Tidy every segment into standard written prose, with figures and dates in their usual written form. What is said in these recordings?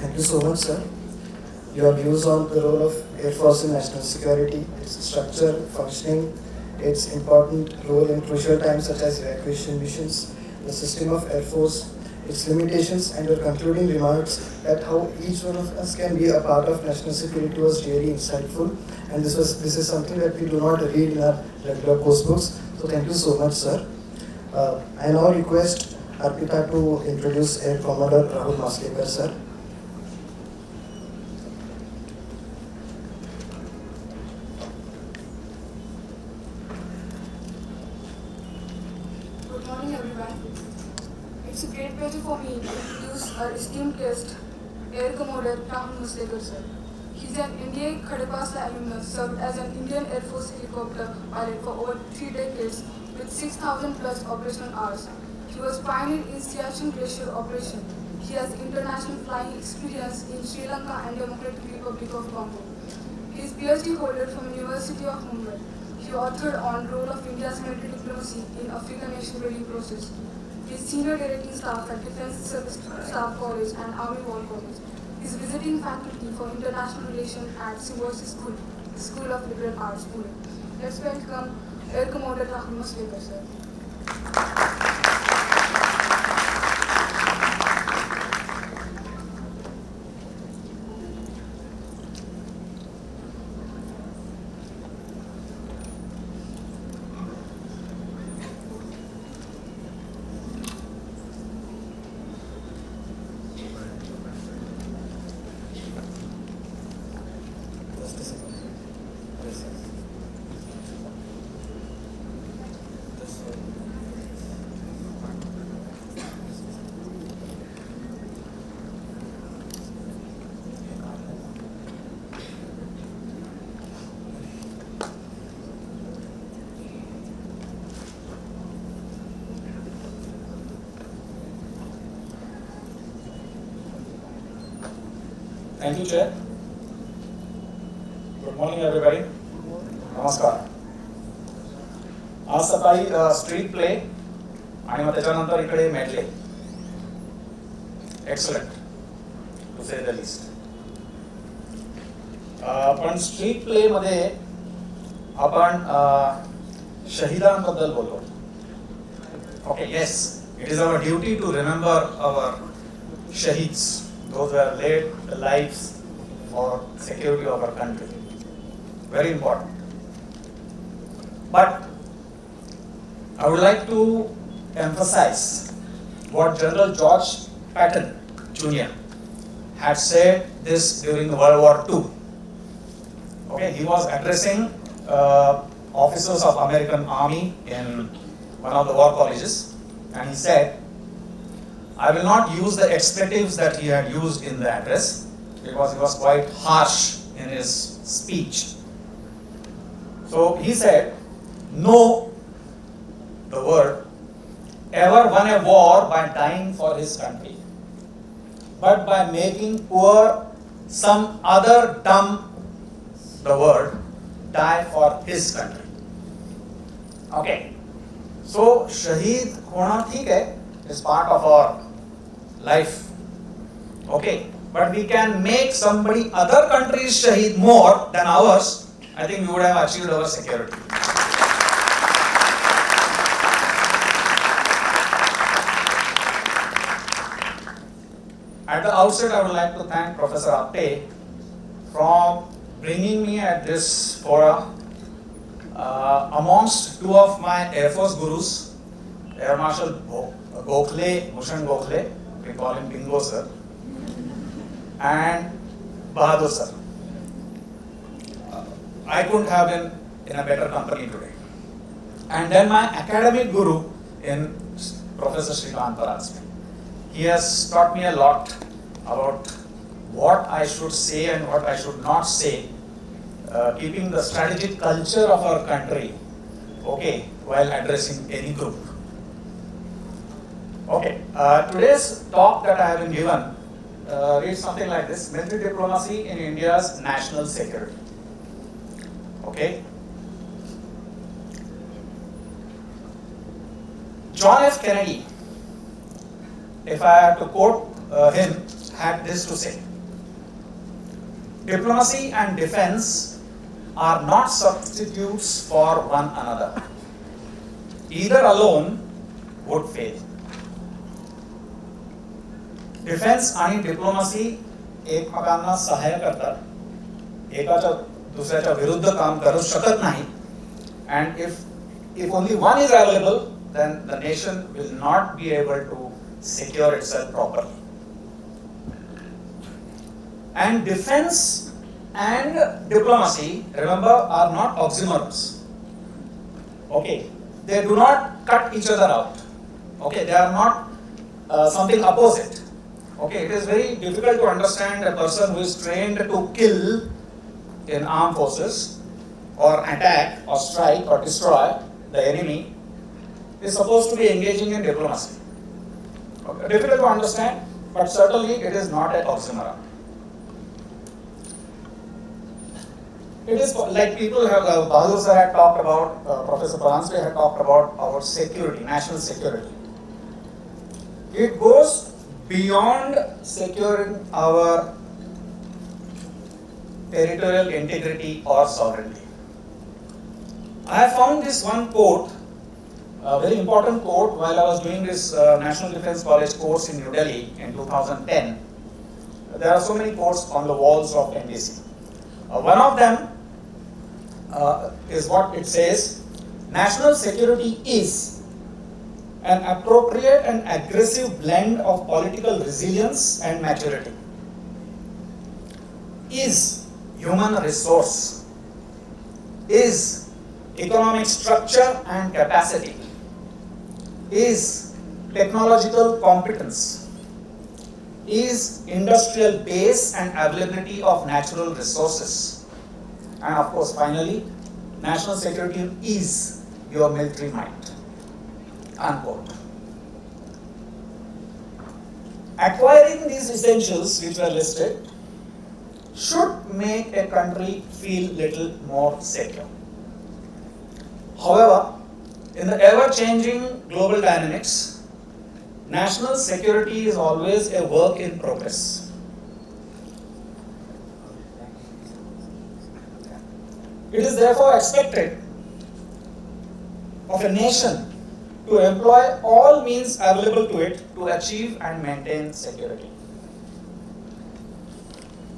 Thank you so much, sir. Your views on the role of Air Force in national security, its structure, functioning, its important role in crucial times such as evacuation missions, the system of Air Force, its limitations, and your concluding remarks at how each one of us can be a part of national security was really insightful. And this is something that we do not read in our regular course books. So thank you so much, sir. I now request Arpita to introduce Air Commodore Rahul Maslekar, sir. Good morning, everyone. It's a great pleasure for me to introduce our esteemed guest, Air Commodore Rahul Maslekar, sir. He's an India Khadapasla alumnus, served as an Indian Air Force helicopter pilot for over 3 decades with 6,000 plus operational hours. He was pioneer in Siachen Glacier operation. He has international flying experience in Sri Lanka and Democratic Republic of Congo. He is PhD holder from University of Mumbai. He authored on role of India's military diplomacy in African nation building process. He is senior directing staff at Defence Service Staff College and Army War College. He is visiting faculty for international relations at Symbiosis School, the School of Liberal Arts, Pune. Let's welcome Air Commodore Rahul Maslekar, sir. Thank you, Chair. Good morning, everybody. Namaskar. आज सकाळी street play आणि मग त्याच्यानंतर इकडे मेडले. Excellent to say the list. पण street play मध्ये आपण शहीदांबद्दल बोललो. Okay, yes, it is our duty to remember our शहीद्स. Those who have laid the lives for security of our country. Very important. But I would like to emphasize what General George Patton Jr. had said this during World War II. Okay, he was addressing officers of American Army in one of the war colleges, and he said, I will not use the expletives that he had used in the address because he was quite harsh in his speech. So he said, no, the word, ever won a war by dying for his country, but by making poor some other dumb, the word, die for his country. Okay, so shaheed hona theek hai, is part of our life. Okay, but we can make somebody other countries shaheed more than ours. I think we would have achieved our security. At the outset, I would like to thank Professor Apte for bringing me at this forum amongst two of my Air Force gurus, Air Marshal Gokhale, Bhushan Gokhale, we call him Bingo sir, and Bahadur sir. I couldn't have been in a better company today. And then my academic guru in Professor Srikant Parasme. He has taught me a lot about what I should say and what I should not say, keeping the strategic culture of our country, okay, while addressing any group. Okay, today's talk that I have been given reads something like this: military diplomacy in India's national security. Okay. John F. Kennedy, if I have to quote him, had this to say: Diplomacy and defense are not substitutes for one another. Either alone would fail. Defence आणि diplomacy एकमेकांना सहाय्य करतात, एकाच्या दुसऱ्याच्या विरुद्ध काम करू शकत नाही. And if only one is available, then the nation will not be able to secure itself properly. And defense and diplomacy, remember, are not oxymorons. Okay, they do not cut each other out. Okay, they are not something opposite. Okay, it is very difficult to understand a person who is trained to kill in armed forces or attack or strike or destroy the enemy is supposed to be engaging in diplomacy. Okay, difficult to understand, but certainly it is not an oxymoron. It is like people have, Bahadur sir had talked about, Professor Pranspe had talked about our security, national security. It goes beyond securing our territorial integrity or sovereignty. I have found this one quote, a very important quote, while I was doing this National Defence College course in New Delhi in 2010. There are so many quotes on the walls of NDC. One of them is what it says: national security is an appropriate and aggressive blend of political resilience and maturity, is human resource, is economic structure and capacity, is technological competence, is industrial base and availability of natural resources, and of course finally, national security is your military might. Unquote. Acquiring these essentials which were listed should make a country feel little more secure. However, in the ever-changing global dynamics, national security is always a work in progress. It is therefore expected of a nation to employ all means available to it to achieve and maintain security.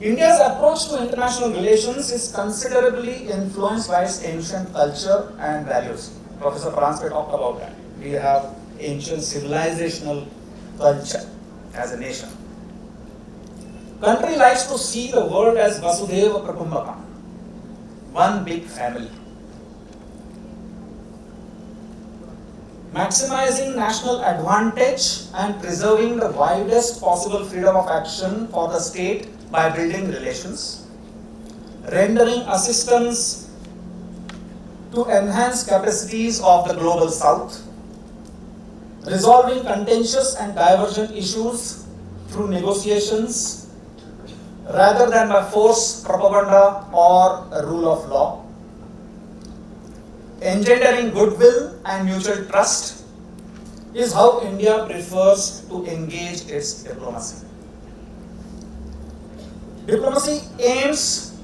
India's approach to international relations is considerably influenced by its ancient culture and values. Professor Pranspe talked about that. We have ancient civilizational culture as a nation. Country likes to see the world as Vasudhaiva Kutumbakam, one big family. Maximizing national advantage and preserving the widest possible freedom of action for the state by building relations, rendering assistance to enhance capacities of the global south, resolving contentious and divergent issues through negotiations rather than by force, propaganda, or a rule of law, engendering goodwill and mutual trust is how India prefers to engage its diplomacy. Diplomacy aims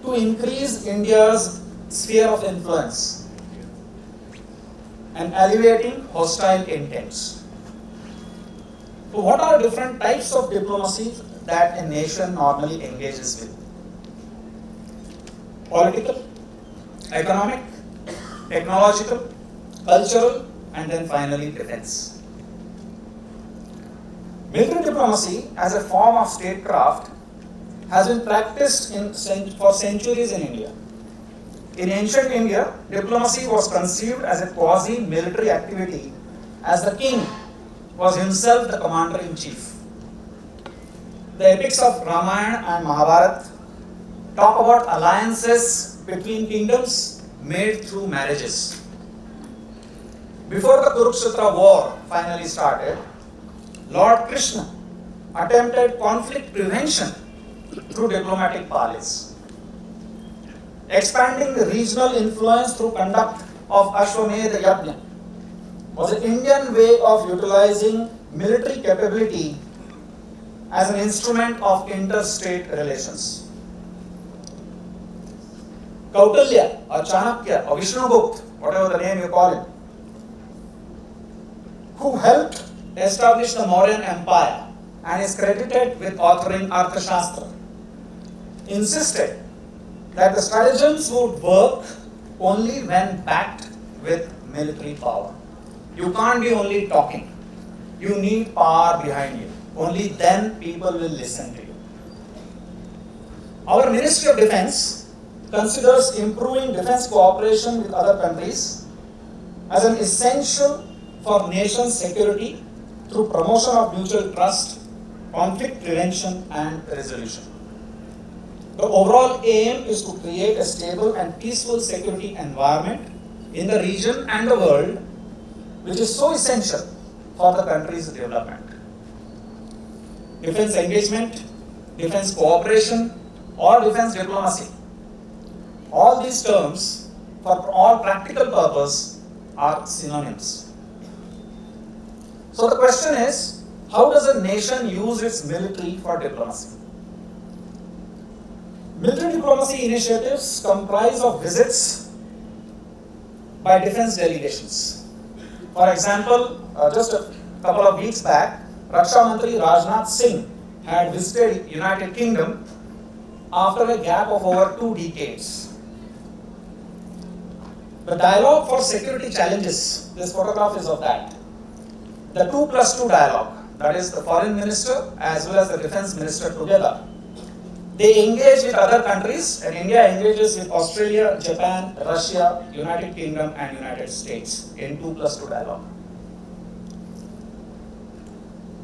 to increase India's sphere of influence and alleviating hostile intents. So what are different types of diplomacy that a nation normally engages with? Political, economic, technological, cultural, and then finally defense. Military diplomacy as a form of statecraft has been practiced for centuries in India. In ancient India, diplomacy was conceived as a quasi-military activity, as the king was himself the commander-in-chief. The epics of Ramayana and Mahabharata talk about alliances between kingdoms made through marriages. Before the Kurukshetra war finally started, Lord Krishna attempted conflict prevention through diplomatic parleys. Expanding the regional influence through conduct of Ashwamedha Yajna was an Indian way of utilizing military capability as an instrument of interstate relations. Kautilya or Chanakya or Vishnugupta, whatever the name you call him, who helped establish the Mauryan Empire and is credited with authoring Arthashastra, insisted that the stratagems would work only when backed with military power. You can't be only talking. You need power behind you. Only then people will listen to you. Our Ministry of Defense considers improving defense cooperation with other countries as an essential for nation security through promotion of mutual trust, conflict prevention and resolution. The overall aim is to create a stable and peaceful security environment in the region and the world, which is so essential for the country's development. Defense engagement, defense cooperation, or defense diplomacy. All these terms, for all practical purpose, are synonyms. So the question is, how does a nation use its military for diplomacy? Military diplomacy initiatives comprise of visits by defense delegations. For example, just a couple of weeks back, Raksha Mantri Rajnath Singh had visited United Kingdom after a gap of over 2 decades. The dialogue for security challenges, this photograph is of that. The 2+2 dialogue, that is the foreign minister as well as the defense minister together. They engage with other countries, and India engages with Australia, Japan, Russia, United Kingdom and United States in 2+2 dialogue.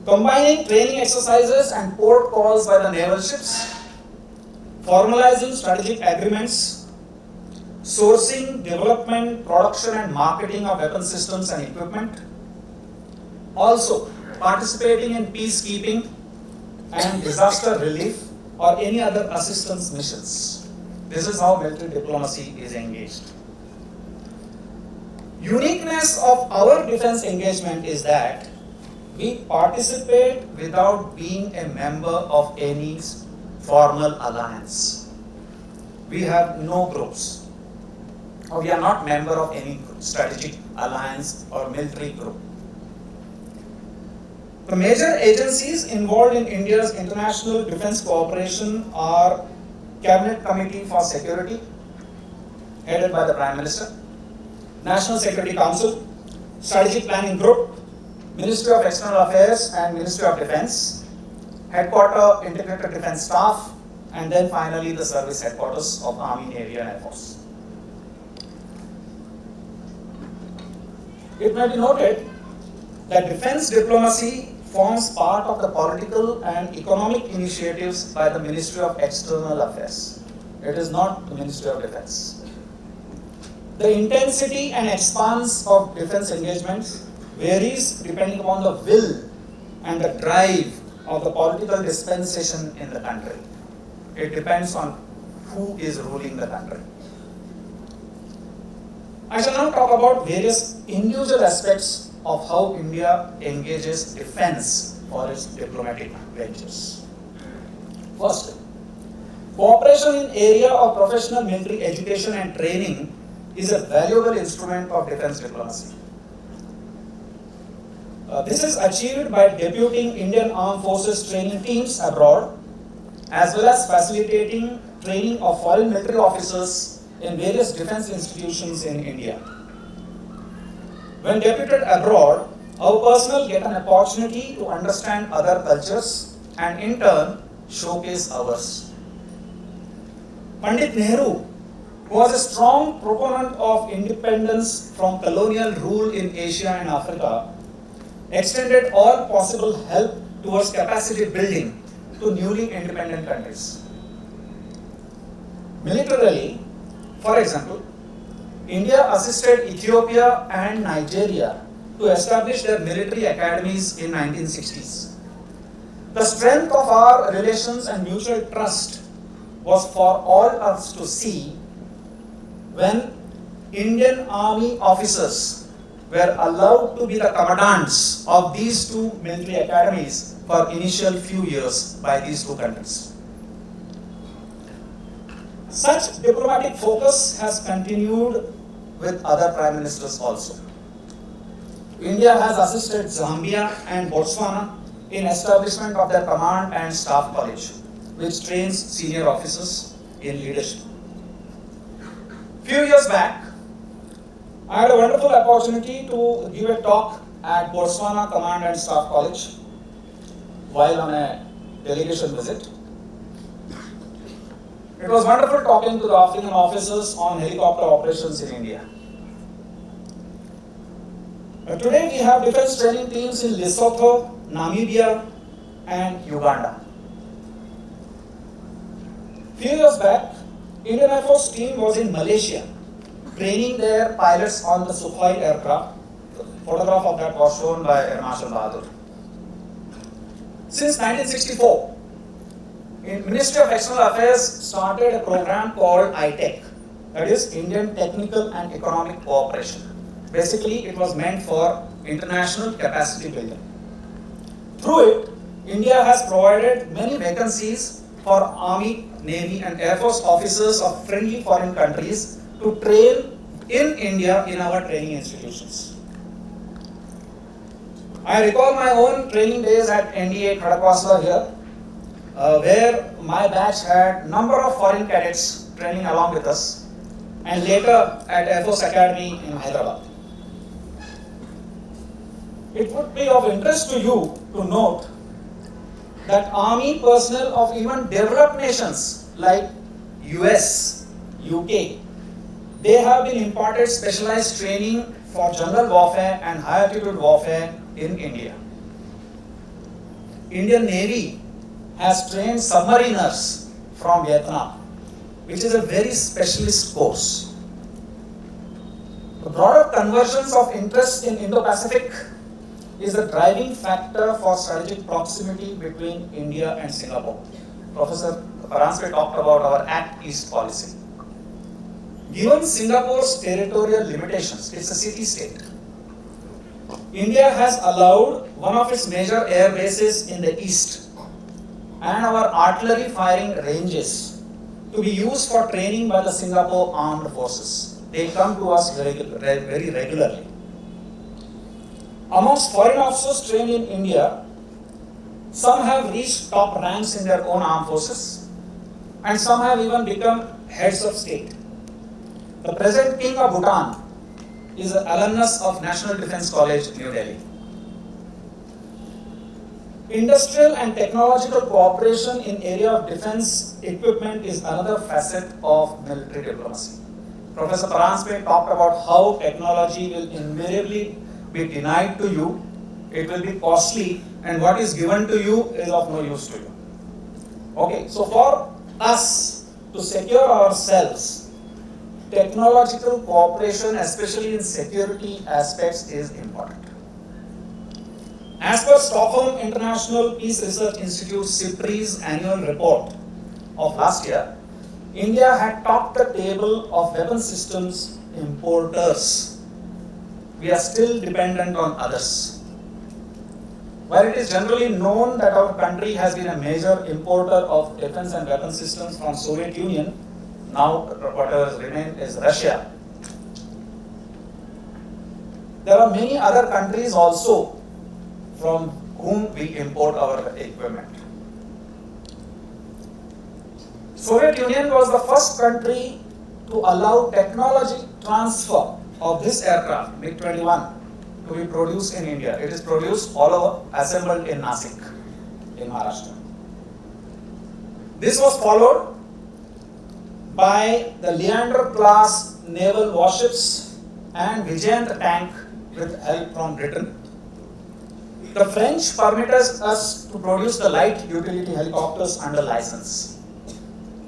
Combining training exercises and port calls by the naval ships, formalizing strategic agreements, sourcing, development, production and marketing of weapon systems and equipment, also participating in peacekeeping and disaster relief or any other assistance missions. This is how military diplomacy is engaged. Uniqueness of our defense engagement is that we participate without being a member of any formal alliance. We have no groups. Or we are not member of any strategic alliance or military group. The major agencies involved in India's international defense cooperation are Cabinet Committee for Security, headed by the Prime Minister, National Security Council, Strategic Planning Group, Ministry of External Affairs and Ministry of Defense, Headquarter Integrated Defense Staff, and then finally the service headquarters of Army, Navy and Air Force. It may be noted that defense diplomacy forms part of the political and economic initiatives by the Ministry of External Affairs. It is not the Ministry of Defense. The intensity and expanse of defense engagements varies depending upon the will and the drive of the political dispensation in the country. It depends on who is ruling the country. I shall now talk about various individual aspects of how India engages defense for its diplomatic ventures. First, cooperation in area of professional military education and training is a valuable instrument of defense diplomacy. This is achieved by deputing Indian Armed Forces training teams abroad, as well as facilitating training of foreign military officers in various defense institutions in India. When deputed abroad, our personnel get an opportunity to understand other cultures and in turn showcase ours. Pandit Nehru, who was a strong proponent of independence from colonial rule in Asia and Africa, extended all possible help towards capacity building to newly independent countries. Militarily, for example, India assisted Ethiopia and Nigeria to establish their military academies in 1960s. The strength of our relations and mutual trust was for all us to see when Indian Army officers were allowed to be the commandants of these two military academies for initial few years by these two countries. Such diplomatic focus has continued with other prime ministers also. India has assisted Zambia and Botswana in establishment of their command and staff college, which trains senior officers in leadership. Few years back, I had a wonderful opportunity to give a talk at Botswana Command and Staff College while on a delegation visit. It was wonderful talking to the African officers on helicopter operations in India. Today we have defense training teams in Lesotho, Namibia and Uganda. Few years back, Indian Air Force team was in Malaysia training their pilots on the Sukhoi aircraft. The photograph of that was shown by Air Marshal Bahadur. Since 1964, Ministry of External Affairs started a program called ITEC, that is Indian Technical and Economic Cooperation. Basically, it was meant for international capacity building. Through it, India has provided many vacancies for Army, Navy and Air Force officers of friendly foreign countries to train in India in our training institutions. I recall my own training days at NDA Khadakwasla here, where my batch had number of foreign cadets training along with us, and later at Air Force Academy in Hyderabad. It would be of interest to you to note that Army personnel of even developed nations like US, UK, they have been imparted specialized training for general warfare and high altitude warfare in India. Indian Navy has trained submariners from Vietnam, which is a very specialist course. The broader convergence of interest in Indo-Pacific is the driving factor for strategic proximity between India and Singapore. Professor Paransky talked about our Act East policy. Given Singapore's territorial limitations, it's a city-state. India has allowed one of its major air bases in the east and our artillery firing ranges to be used for training by the Singapore Armed Forces. They come to us very regularly. Amongst foreign officers trained in India, some have reached top ranks in their own armed forces, and some have even become heads of state. The present King of Bhutan is an alumnus of National Defence College, New Delhi. Industrial and technological cooperation in area of defence equipment is another facet of military diplomacy. Professor Paransky talked about how technology will invariably be denied to you, it will be costly, and what is given to you is of no use to you. Okay, so for us to secure ourselves, technological cooperation, especially in security aspects, is important. As per Stockholm International Peace Research Institute SIPRI's annual report of last year, India had topped the table of weapon systems importers. We are still dependent on others. While it is generally known that our country has been a major importer of defense and weapon systems from Soviet Union, now what has remained is Russia. There are many other countries also from whom we import our equipment. Soviet Union was the first country to allow technology transfer of this aircraft, MiG-21, to be produced in India. It is produced all over, assembled in Nasik, in Maharashtra. This was followed by the Leander class naval warships and Vijayant tank with help from Britain. The French permitted us to produce the light utility helicopters under license.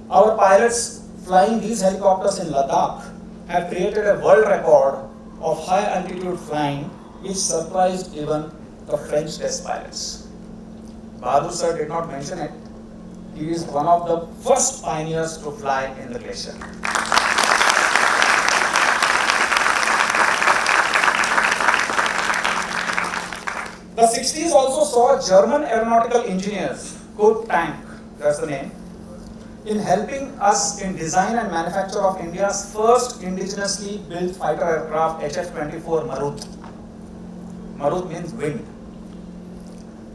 Our pilots flying these helicopters in Ladakh have created a world record of high altitude flying, which surprised even the French test pilots. Bahadur sir did not mention it. He is one of the first pioneers to fly in the glacier. The 60s also saw German aeronautical engineers, Kurt Tank, that's the name, in helping us in design and manufacture of India's first indigenously built fighter aircraft HF-24 Marut. Marut means wind.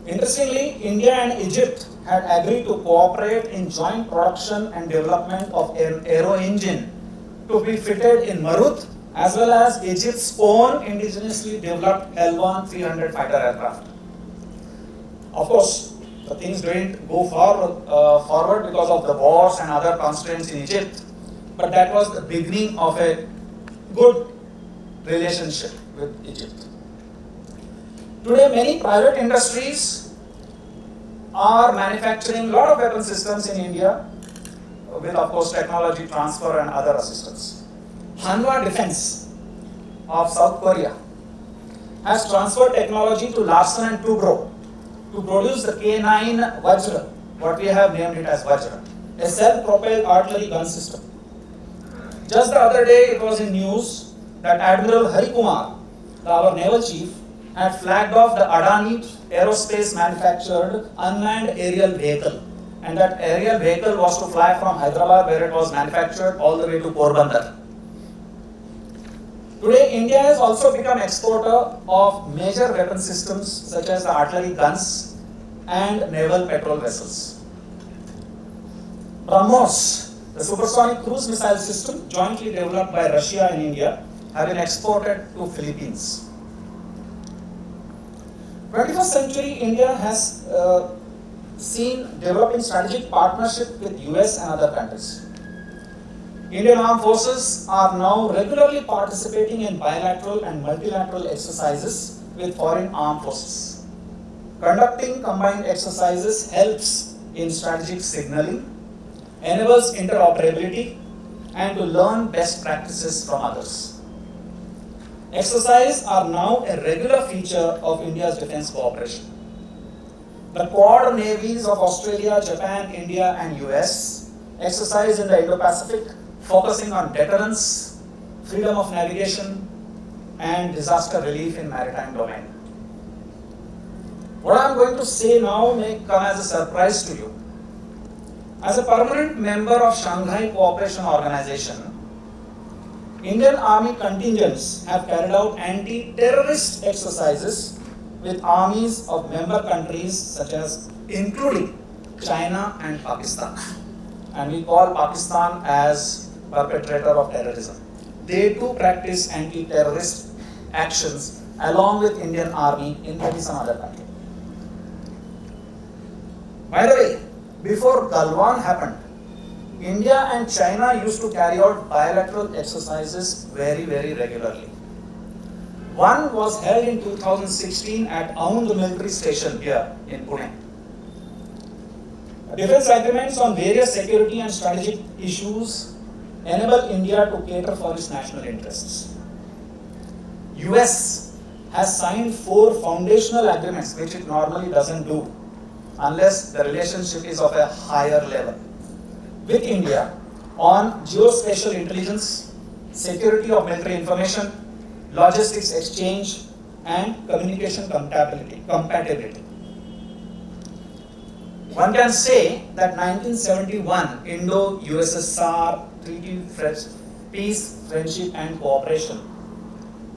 Interestingly, India and Egypt had agreed to cooperate in joint production and development of an aero engine to be fitted in Marut as well as Egypt's own indigenously developed L-1 300 fighter aircraft. Of course, the things didn't go forward because of the wars and other constraints in Egypt, but that was the beginning of a good relationship with Egypt. Today, many private industries are manufacturing a lot of weapon systems in India with, of course, technology transfer and other assistance. Hanwha Defense of South Korea has transferred technology to Larsen & Toubro to produce the K9 Vajra, what we have named it as Vajra, a self-propelled artillery gun system. Just the other day, it was in news that Admiral Hari Kumar, our naval chief, had flagged off the Adani Aerospace manufactured unmanned aerial vehicle, and that aerial vehicle was to fly from Hyderabad, where it was manufactured, all the way to Porbandar. Today, India has also become exporter of major weapon systems such as the artillery guns and naval patrol vessels. BrahMos, the supersonic cruise missile system jointly developed by Russia and India, have been exported to Philippines. 21st century India has seen developing strategic partnership with US and other countries. Indian armed forces are now regularly participating in bilateral and multilateral exercises with foreign armed forces. Conducting combined exercises helps in strategic signaling, enables interoperability, and to learn best practices from others. Exercises are now a regular feature of India's defense cooperation. The Quad navies of Australia, Japan, India, and US exercise in the Indo-Pacific, focusing on deterrence, freedom of navigation, and disaster relief in maritime domain. What I am going to say now may come as a surprise to you. As a permanent member of Shanghai Cooperation Organization, Indian Army contingents have carried out anti-terrorist exercises with armies of member countries such as including China and Pakistan. And we call Pakistan as perpetrator of terrorism. They too practice anti-terrorist actions along with Indian Army in maybe some other country. By the way, before Galwan happened, India and China used to carry out bilateral exercises very, very regularly. One was held in 2016 at Aund military station here in Pune. Defense agreements on various security and strategic issues enable India to cater for its national interests. US has signed 4 foundational agreements, which it normally doesn't do unless the relationship is of a higher level, with India on geospatial intelligence, security of military information, logistics exchange, and communication compatibility. One can say that 1971 Indo-USSR Treaty Peace, Friendship and Cooperation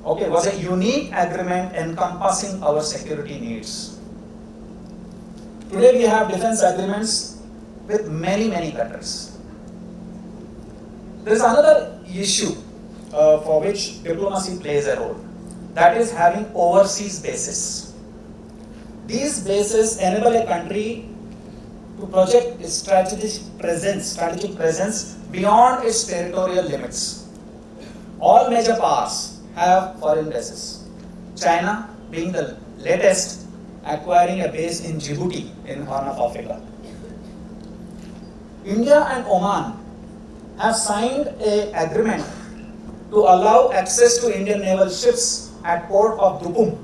was a unique agreement encompassing our security needs. Today we have defense agreements with many, many countries. There is another issue for which diplomacy plays a role, that is having overseas bases. These bases enable a country to project its strategic presence beyond its territorial limits. All major powers have foreign bases. China being the latest, acquiring a base in Djibouti in Horn of Africa. India and Oman have signed an agreement to allow access to Indian naval ships at port of Dukum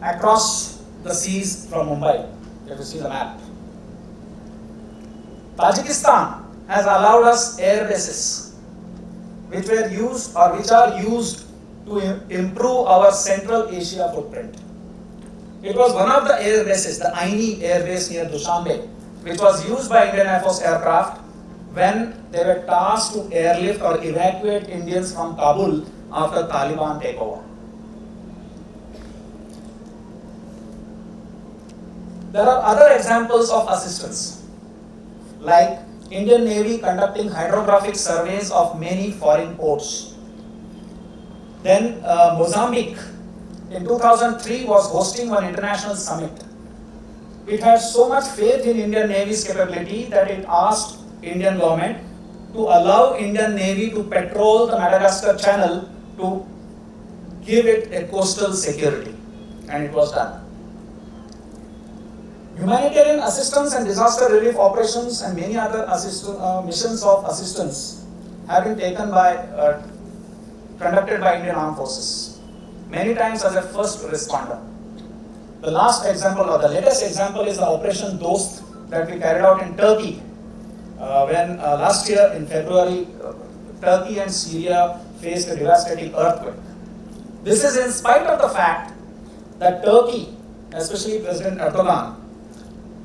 across the seas from Mumbai. You can see the map. Tajikistan has allowed us air bases which are used to improve our Central Asia footprint. It was one of the air bases, the Aini air base near Dushanbe, which was used by Indian Air Force aircraft when they were tasked to airlift or evacuate Indians from Kabul after Taliban takeover. There are other examples of assistance, like Indian Navy conducting hydrographic surveys of many foreign ports. Then Mozambique in 2003 was hosting one international summit. It had so much faith in Indian Navy's capability that it asked Indian government to allow Indian Navy to patrol the Madagascar Channel to give it a coastal security, and it was done. Humanitarian assistance and disaster relief operations and many other missions of assistance have been conducted by Indian Armed Forces, many times as a first responder. The last example or the latest example is the Operation Dost that we carried out in Turkey when last year in February, Turkey and Syria faced a devastating earthquake. This is in spite of the fact that Turkey, especially President Erdogan,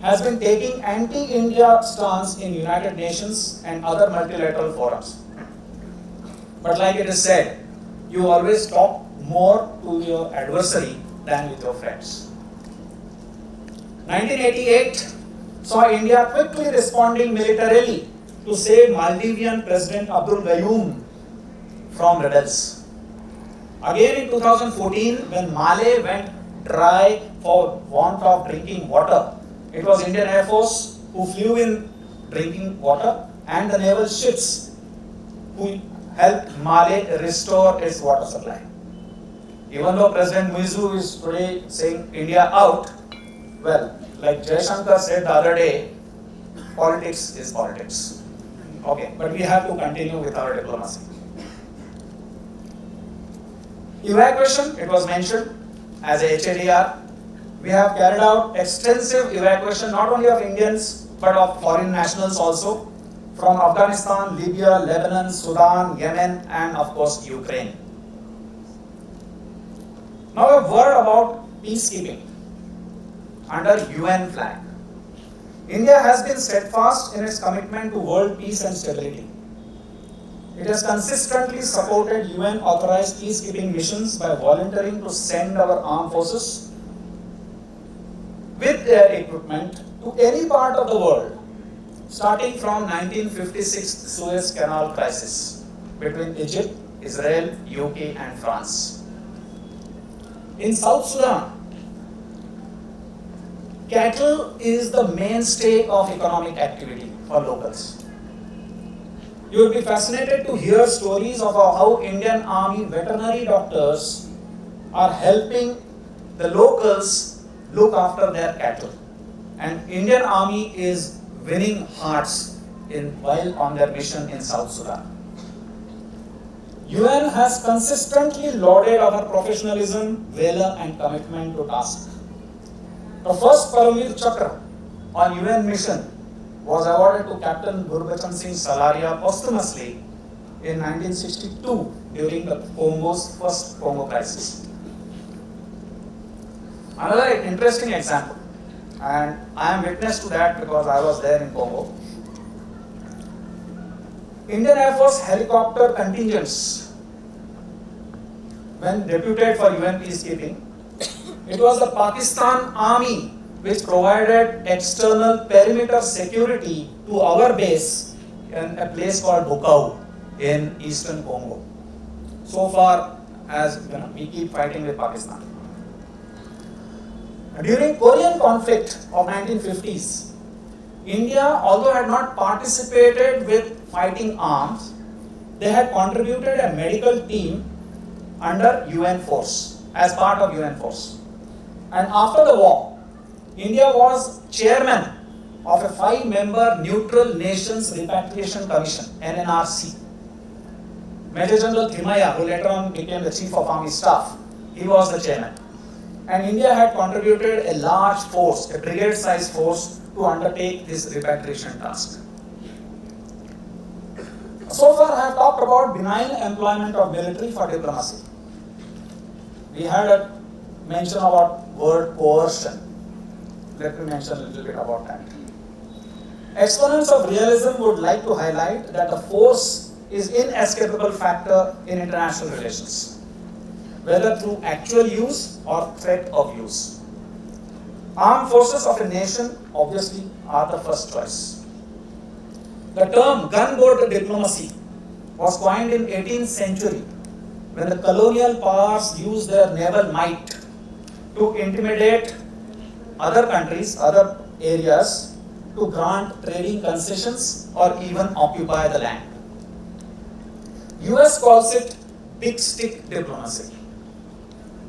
has been taking anti-India stance in United Nations and other multilateral forums. But like it is said, you always talk more to your adversary than with your friends. 1988 saw India quickly responding militarily to save Maldivian President Abdul Gayoom from rebels. Again in 2014, when Malé went dry for want of drinking water, it was Indian Air Force who flew in drinking water and the naval ships who helped Malé restore its water supply. Even though President Muizu is today saying India out, well, like Jaishankar said the other day, politics is politics. Okay, but we have to continue with our diplomacy. Evacuation, it was mentioned as a HADR. We have carried out extensive evacuation not only of Indians but of foreign nationals also from Afghanistan, Libya, Lebanon, Sudan, Yemen and of course Ukraine. Now a word about peacekeeping under UN flag. India has been steadfast in its commitment to world peace and stability. It has consistently supported UN authorized peacekeeping missions by volunteering to send our armed forces with their equipment to any part of the world, starting from 1956 Suez Canal crisis between Egypt, Israel, UK and France. In South Sudan, cattle is the mainstay of economic activity for locals. You will be fascinated to hear stories of how Indian Army veterinary doctors are helping the locals look after their cattle. And Indian Army is winning hearts while on their mission in South Sudan. UN has consistently lauded our professionalism, valor and commitment to task. The first Paramveer Chakra on UN mission was awarded to Captain Gurbachan Singh Salaria posthumously in 1962 during the Congo's first Congo crisis. Another interesting example, and I am witness to that because I was there in Congo. Indian Air Force helicopter contingents, when deputed for UN peacekeeping, it was the Pakistan Army which provided external perimeter security to our base in a place called Bukavu in eastern Congo. So far as we keep fighting with Pakistan. During Korean conflict of 1950s, India, although had not participated with fighting arms, they had contributed a medical team under UN force, as part of UN force. And after the war, India was chairman of a 5-member Neutral Nations Repatriation Commission, NNRC. Major General Thimaya, who later on became the Chief of Army Staff, he was the chairman. And India had contributed a large force, a brigade-sized force, to undertake this repatriation task. So far I have talked about benign employment of military for diplomacy. We had a mention about word coercion. Let me mention a little bit about that. Exponents of realism would like to highlight that the force is inescapable factor in international relations, whether through actual use or threat of use. Armed forces of a nation obviously are the first choice. The term gunboat diplomacy was coined in 18th century when the colonial powers used their naval might to intimidate other countries, other areas, to grant trading concessions or even occupy the land. US calls it big stick diplomacy.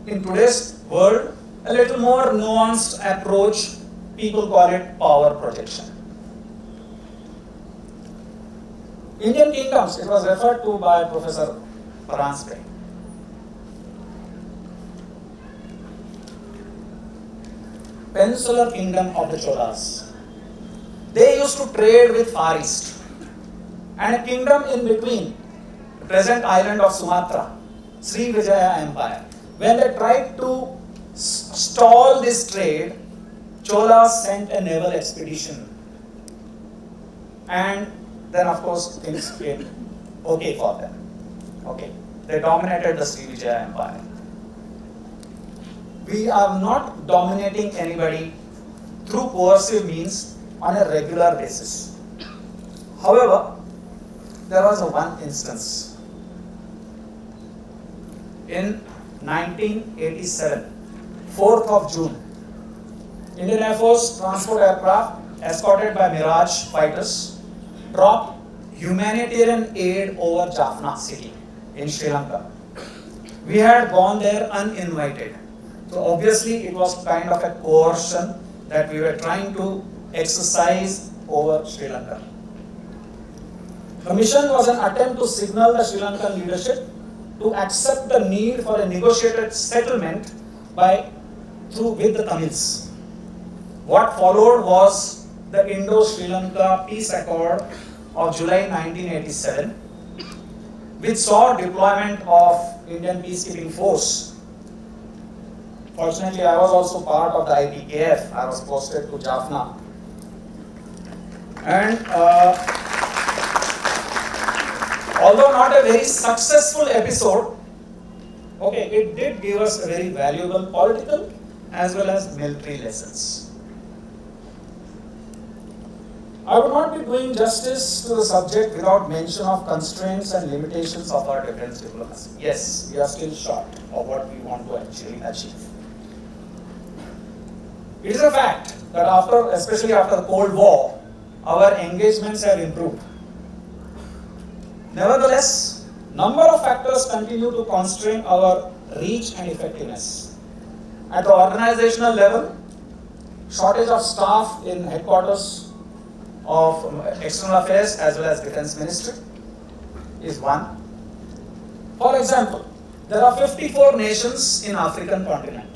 In today's world, a little more nuanced approach, people call it power projection. Indian kingdoms, it was referred to by Professor Paranspe. Peninsular kingdom of the Cholas. They used to trade with Far East. And a kingdom in between, the present island of Sumatra, Sri Vijaya Empire. When they tried to stall this trade, Cholas sent a naval expedition. And then of course things came okay for them. Okay. They dominated the Sri Vijaya Empire. We are not dominating anybody through coercive means on a regular basis. However, there was one instance. In 1987, 4th of June, Indian Air Force transport aircraft escorted by Mirage fighters dropped humanitarian aid over Jaffna city in Sri Lanka. We had gone there uninvited. So obviously it was kind of a coercion that we were trying to exercise over Sri Lanka. The mission was an attempt to signal the Sri Lankan leadership to accept the need for a negotiated settlement with the Tamils. What followed was the Indo-Sri Lanka Peace Accord of July 1987, which saw deployment of Indian Peacekeeping Force. Fortunately, I was also part of the IPKF. I was posted to Jaffna. And although not a very successful episode, okay, it did give us a very valuable political as well as military lessons. I would not be doing justice to the subject without mention of constraints and limitations of our defense diplomacy. Yes, we are still short of what we want to actually achieve. It is a fact that especially after the Cold War, our engagements have improved. Nevertheless, number of factors continue to constrain our reach and effectiveness. At the organizational level, shortage of staff in headquarters of External Affairs as well as Defense Ministry is one. For example, there are 54 nations in African continent.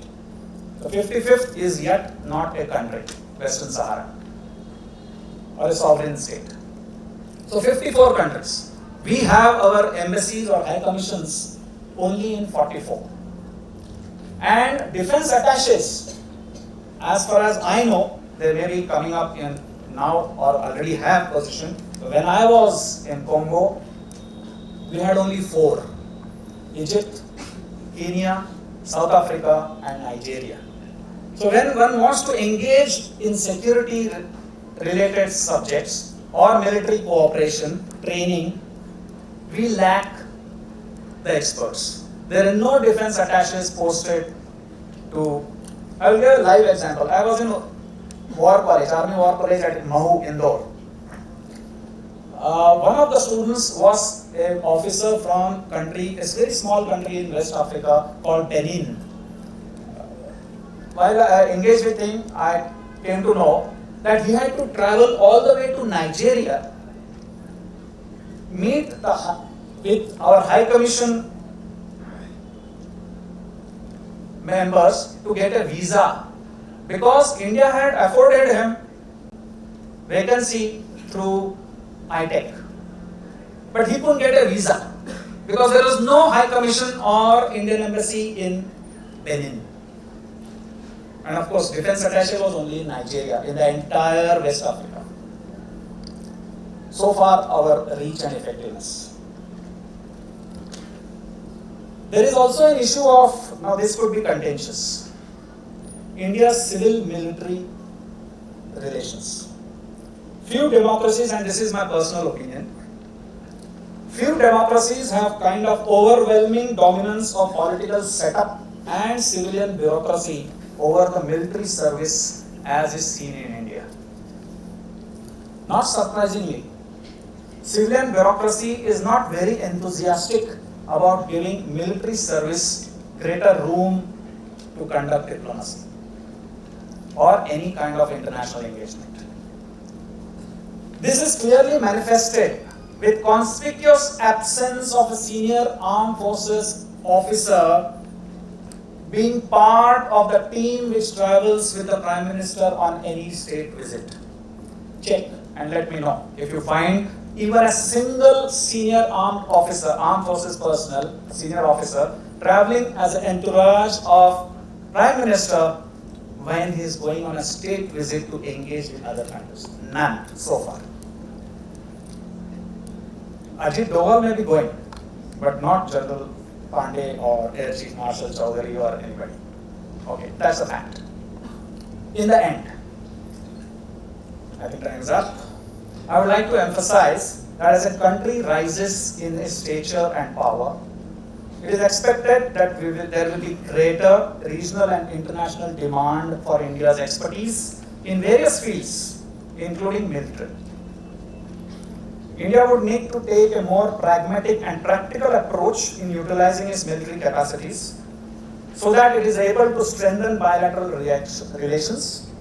The 55th is yet not a country, Western Sahara, or a sovereign state. So 54 countries. We have our embassies or high commissions only in 44. And defense attaches, as far as I know, they may be coming up in now or already have position. When I was in Congo, we had only 4. Egypt, Kenya, South Africa and Nigeria. So when one wants to engage in security related subjects or military cooperation, training, we lack the experts. There are no defense attaches posted to. I will give a live example. I was in War College, Army War College at Mahu, Indore. One of the students was an officer from a very small country in West Africa called Benin. While I engaged with him, I came to know that he had to travel all the way to Nigeria, meet with our High Commission members to get a visa, because India had afforded him vacancy through ITEC. But he couldn't get a visa because there was no High Commission or Indian Embassy in Benin. And of course, defense attaché was only in Nigeria, in the entire West Africa. so far our reach and effectiveness. There is also an issue of, now this could be contentious, India's civil-military relations. Few democracies, and this is my personal opinion, few democracies have kind of overwhelming dominance of political setup and civilian bureaucracy over the military service as is seen in India. Not surprisingly, civilian bureaucracy is not very enthusiastic about giving military service greater room to conduct diplomacy or any kind of international engagement. This is clearly manifested with conspicuous absence of a senior armed forces officer being part of the team which travels with the Prime Minister on any state visit. Check and let me know if you find even a single senior armed officer, armed forces personnel, senior officer, traveling as an entourage of Prime Minister when he is going on a state visit to engage with other countries. None so far. Ajit Doval may be going, but not General Pandey or Air Chief Marshal Chaudhary or anybody. Okay, that's a fact. In the end, I think time is up. I would like to emphasize that as a country rises in its stature and power, it is expected that there will be greater regional and international demand for India's expertise in various fields, including military. India would need to take a more pragmatic and practical approach in utilizing its military capacities so that it is able to strengthen bilateral relations.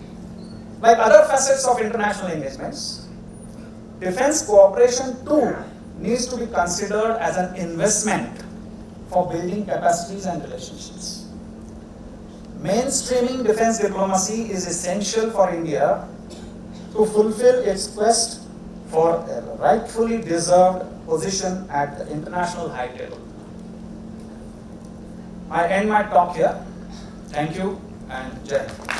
Like other facets of international engagements, defense cooperation too needs to be considered as an investment for building capacities and relationships. Mainstreaming defense diplomacy is essential for India to fulfill its quest for a rightfully deserved position at the international high table. I end my talk here. Thank you and Jai Hind.